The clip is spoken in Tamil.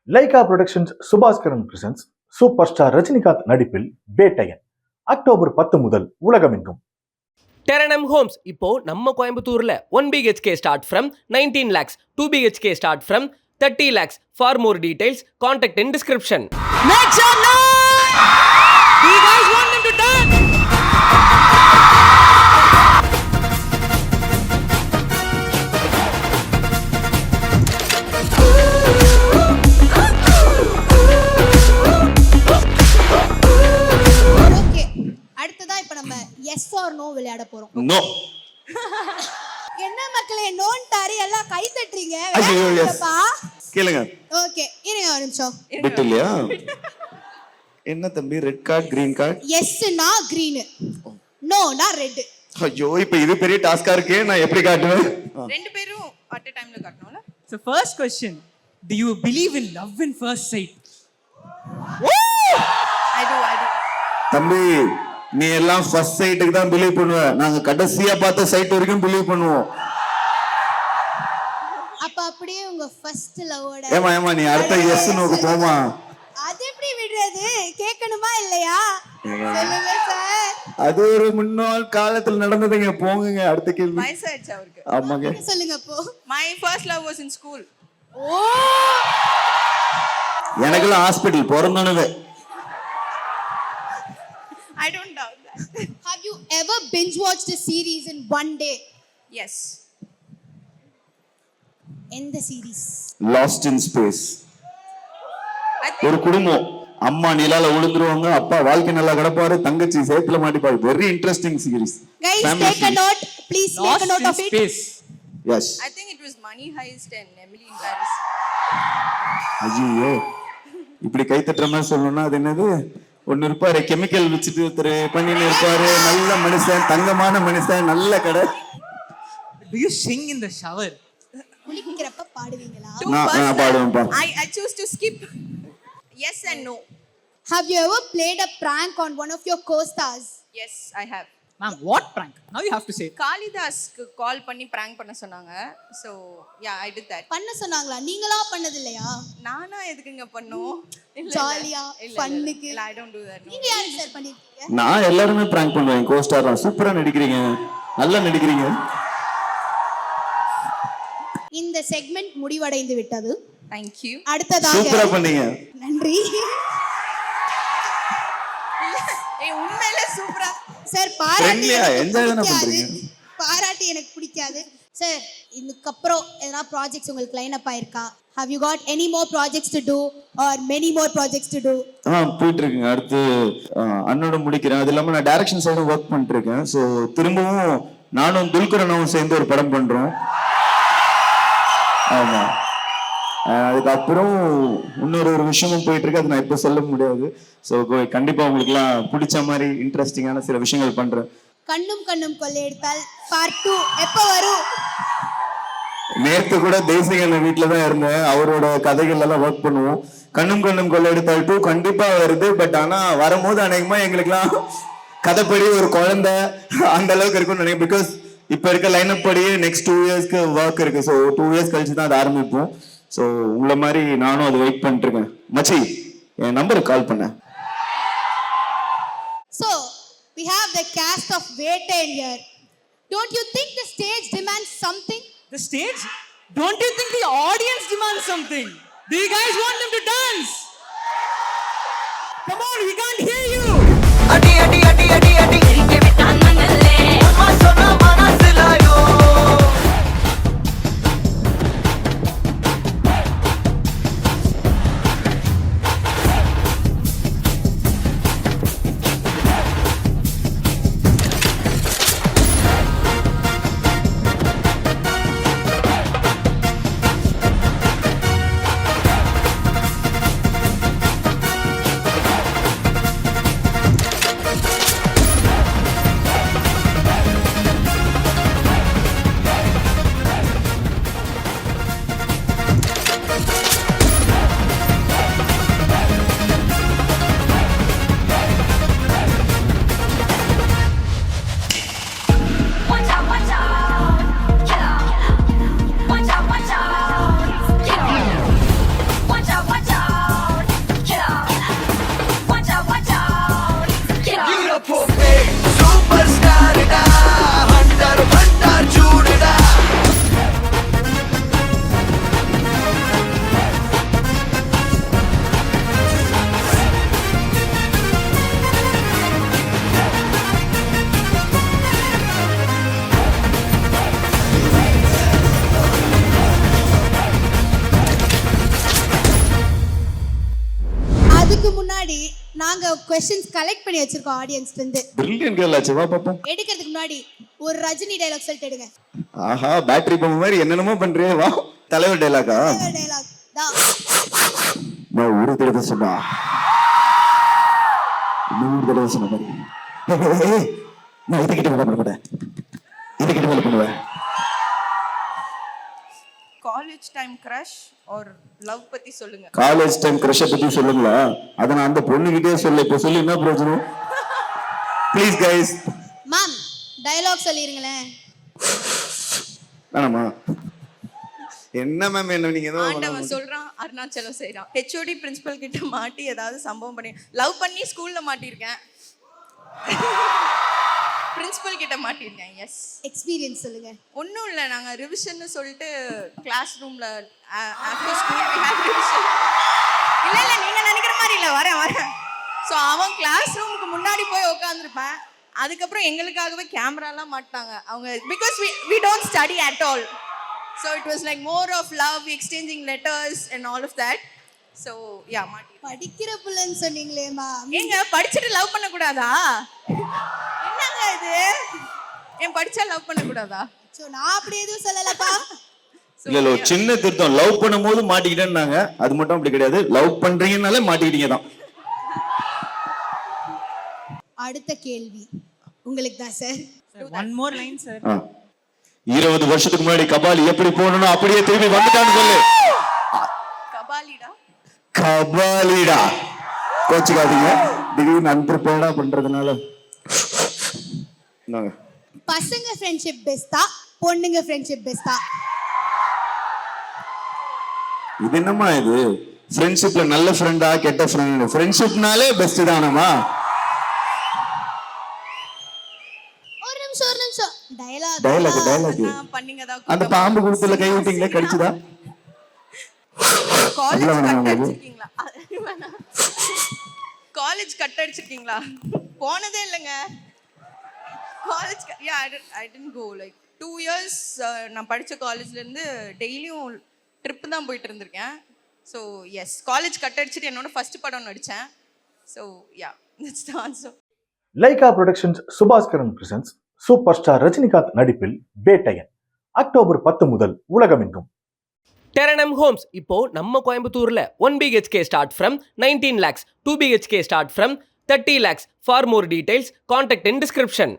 Lyca productions Subaskaran presents super star Rajinikanth நடிப்பில் வேட்டையன் அக்டோபர் 10 முதல் உலகமெங்கும். Terranum Homes இப்போ நம்ம கோயம்புத்தூர்ல 1 BHK start from 19 lakhs, 2 BHK start from 30 lakhs. For more details, contact in description. Make some noise! Do you guys want them to dance? Okay, அடுத்ததா இப்ப நம்ம எஸ் ஆர் நோ விளையாட போறோம். நோ. என்ன மக்களே நோன்ட்டாரு எல்லாம் கை தட்டுறீங்க. ஐயோ, yes. கேளுங்க. ஓகே, இருங்க ஒரு நிமிஷம். பிட் இல்லையா? என்ன தம்பி, ரெட் கார்டு கிரீன் கார்டு? எஸ்னா கிரீன், நோனா ரெட். ஐயோ, இப்போ இது பெரிய டாஸ்கா இருக்கே, நான் எப்படி காட்டுவேன்? ரெண்டு பேரும் அட் a டைம்ல காட்டணும்ல. So first question, do you believe in love in first sight? I do. தம்பி, நீ எல்லாம் ஃபர்ஸ்ட் சைட்டுக்கு தான் பிலீவ் பண்ணுவ, நாங்க கடைசியா பார்த்த சைட் வரைக்கும் பிலீவ் பண்ணுவோம். அப்ப அப்படியே உங்க ஃபர்ஸ்ட் லவோட ஏமா நீ அடுத்த எஸ் நோக்கு போமா. அது எப்படி விடுறது, கேட்கணுமா இல்லையா? சொல்லுங்க சார். அது ஒரு முன்னாள் காலத்துல நடந்ததுங்க. போங்க அடுத்த கேள்வி. வயசாயிடுச்சு அவருக்கு. ஆமாங்க, சொல்லுங்க போ. My first love was in school. ஓ, எனக்கெல்லாம் hospital பிறந்தானவே. I don't doubt that. have you ever binge watched a series in one day? Yes. எந்த series? Last in space. I ஒரு think குடும்பம், அம்மா நிலால விழுந்துருவாங்க, அப்பா வாழ்க்கை நல்லா கிடப்பாரு, தங்கச்சி சேத்துல மாட்டிப்பாரு. Very interesting series. Guys, take a note. Please take a Lost note in of it. space. Yes. I think it was Money Heist and Emily in Paris. ஐயோ, இப்படி கை தட்டுற மாதிரி சொல்லணும்னா அது என்னது, ஒன்னு இருப்பாரு கெமிக்கல் வச்சுட்டு ஒருத்தர் பண்ணின்னு இருப்பாரு, நல்ல மனுஷன், தங்கமான மனுஷன், நல்ல கடை. Do you sing in the shower? குளிக்கிறப்ப பாடுவீங்களா? நான் பாடுவேன்ப்பா. I choose to skip. Yes and no. Have you ever played a prank on one of your co-stars? Yes, I have. Ma'am, what prank? Now you have to say. காளிதாஸ்க்கு கால் பண்ணி prank பண்ண சொன்னாங்க. So, yeah, I did that. பண்ண சொன்னாங்களா? நீங்களா பண்ணது இல்லையா? நானா எதுக்குங்க பண்ணோம்? ஜாலியா, ஃபன்னுக்கு. இல்ல, I don't do that. No. நீங்க யாரு சார் பண்ணிருக்கீங்க? நான் எல்லாருமே பிராங்க் பண்ணுவேன். கோஸ்டார் சூப்பரா நடிக்கிறீங்க, நல்லா நடிக்கிறீங்க. இந்த செக்மெண்ட் முடிவடைந்து விட்டது. Thank you. அடுத்ததாக சூப்பரா பண்ணீங்க. நன்றி ஏய், உண்மையிலே சூப்பரா. சார். பாராட்டி Friendly-ஆ எனக்கு enjoy தானே பிடிக்காது. பண்றீங்க? பாராட்டி எனக்கு பிடிக்காது சார். இதுக்கப்புறம் எதனா ப்ராஜெக்ட்ஸ் உங்களுக்கு லைன் அப் ஆயிருக்கா? Have you got any more projects to do or many more projects to do? போயிட்டு இருக்குங்க. அடுத்து அண்ணோட முடிக்கிறேன். அது இல்லாம நான் டைரக்ஷன் சைடும் ஒர்க் பண்ணிட்டு இருக்கேன். ஸோ திரும்பவும் நானும் துல்கரனும் சேர்ந்து ஒரு படம் பண்றோம். ஆமா, அதுக்கப்புறம் இன்னொரு விஷயமும் போயிட்டு இருக்கு, அது நான் இப்ப சொல்ல முடியாது. ஸோ கண்டிப்பா உங்களுக்கு எல்லாம் பிடிச்ச மாதிரி இன்ட்ரெஸ்டிங்கான சில விஷயங்கள் பண்றேன். கண்ணும் கண்ணும் கொள்ளையடித்தால் பார்ட் 2 எப்போ வரும்? நேற்று கூட தேசிகன் வீட்டுல தான் இருந்தேன். அவரோட கதைகள் எல்லாம் ஒர்க் பண்ணுவோம். கண்ணும் கண்ணும் கொள்ளையடித்தால் 2 கண்டிப்பா வருது. பட் ஆனா வரும்போது அநேகமா எங்களுக்குலாம் கதைப்படி ஒரு குழந்தை அந்த அளவுக்கு இருக்கும்னு நினைக்கிறேன். பிகாஸ் இப்ப இருக்க லைனப் படி நெக்ஸ்ட் 2 இயர்ஸ்க்கு ஒர்க் இருக்கு. ஸோ 2 இயர்ஸ் கழிச்சு தான் அது ஆரம்பிப்போம். ஸோ உங்களை மாதிரி நானும் அது வெயிட் பண்ணிட்டு இருக்கேன். மச்சி, என் நம்பருக்கு கால் பண்ணேன். So, we have the cast of Vetain here. Don't you think the stage demands something? The stage? Don't you think the audience demands something? Do you guys want them to dance? Come on, we can't hear you. அடி அடி அடி அடி அடி கிரிக்கெ விட்டான் மங்கல்லே அம்மா சொன்னா மனசிலாயோ முன்னாடி நாங்க கொஸ்டின்ஸ் கலெக்ட் பண்ணி வச்சிருக்கோம் ஆடியன்ஸ்ல இருந்து. பிரில்லியன்ட் கேர்ள் ஆச்சு, வா பாப்போம். எடுக்கிறதுக்கு முன்னாடி ஒரு ரஜினி டைலாக் சொல்லிட்டு எடுங்க. ஆஹா, பேட்டரி பம்ப் மாதிரி என்னென்னமோ பண்றியே, வா. தலைவர் டைலாக்கா? டைலாக் தான். நான் ஒரு தடவை சொன்னா நூறு தடவை சொன்ன மாதிரி. நான் இதுக்கிட்ட வேலை பண்ண மாட்டேன், இதுக்கிட்ட வேலை பண்ணுவேன். College time crush or love பத்தி சொல்லுங்க. காலேஜ் டைம் கிரஷ பத்தி சொல்லுங்களா? அத நான் அந்த பொண்ணுகிட்டே சொல்ல, இப்ப சொல்லி என்ன பிரயோஜனம்? Please guys. மேம் டயலாக் சொல்லிருங்களேன். வேணாமா? என்ன மேம், என்ன நீங்க ஏதோ ஆண்டவன் சொல்றான், அருணாச்சலம் செய்றான். ஹெச்ஓடி பிரின்சிபல் கிட்ட மாட்டி ஏதாவது சம்பவம் பண்ணி லவ் பண்ணி ஸ்கூல்ல மாட்டியிருக்கேன். பிரின்சிபல் கிட்ட மாட்டியிருக்கேன். எஸ். எக்ஸ்பீரியன்ஸ் சொல்லுங்க. ஒன்றும் இல்லை, நாங்கள் ரிவிஷன்னு சொல்லிட்டு கிளாஸ் ரூமில் after school we have revision. இல்லை இல்லை, நீங்கள் நினைக்கிற மாதிரி இல்லை, வரேன். ஸோ அவன் கிளாஸ் ரூமுக்கு முன்னாடி போய் உட்காந்துருப்பேன். அதுக்கப்புறம் எங்களுக்காகவே கேமராலாம் மாட்டாங்க அவங்க, because we don't study at all. So it was like more of love, exchanging letters and all of that. So yeah, மாட்டி. படிக்கிற பிள்ளைன்னு சொன்னீங்களே மேம். ஏங்க படிச்சுட்டு லவ் பண்ணக்கூடாதா? என்னங்க இது, ஏன் படிச்சா லவ் பண்ணக்கூடாதா? சோ நான் அப்படி எதுவும் சொல்லலப்பா. இல்ல ஒரு சின்ன திருத்தம், லவ் பண்ணும்போது மாட்டிக்கிட்டேன்னாங்க, அது மட்டும் அப்படி கிடையாது. லவ் பண்றீங்கனாலே மாட்டிக்கிட்டீங்க தான். அடுத்த கேள்வி உங்களுக்கு தான் sir. One more line, sir. 20 வருஷத்துக்கு முன்னாடி கபாலி எப்படி போகணும் அப்படியே திரும்பி வந்துட்டான்னு சொல்லு. கபாலிடா. கபாலிடா. கோச்சுக்காதீங்க, திடீர்னு அன்பிரிப்பேர்டா பண்றதுனால. பசங்க ஃப்ரெண்ட்ஷிப் பெஸ்டா, பொண்ணுங்க ஃப்ரெண்ட்ஷிப் பெஸ்டா? இது என்னம்மா இது? ஃப்ரெண்ட்ஷிப்ல நல்ல ஃப்ரெண்டா கெட்ட ஃப்ரெண்ட்? ஃப்ரெண்ட்ஷிப்னாலே பெஸ்ட் தானம்மா. ஒரு நிமிஷம் டயலாக் டயலாக் பண்ணீங்க தான். அந்த பாம்பு குளத்துல கை விட்டீங்களே, கடிச்சுதா? காலேஜ் கட் அடிச்சிருக்கீங்களா? காலேஜ் கட் அடிச்சிருக்கீங்களா? போனதே இல்லைங்க college. Yeah, I didn't go like 2 years. நான் படித்த காலேஜ்லேருந்து டெய்லியும் ட்ரிப்பு தான் போயிட்டு இருந்திருக்கேன். ஸோ எஸ், காலேஜ் கட் அடிச்சுட்டு என்னோட ஃபர்ஸ்ட் படம் நடித்தேன். So yeah, that's the answer. Lyca productions Subaskaran presents super star Rajinikanth நடிப்பில் பேட்டையன் அக்டோபர் 10 முதல் உலகமெங்கும். டெரனம் ஹோம்ஸ் இப்போ நம்ம கோயம்புத்தூர்ல 1 BHK start from 19 lakhs, 2 BHK start from 30 lakhs. For more details contact in description.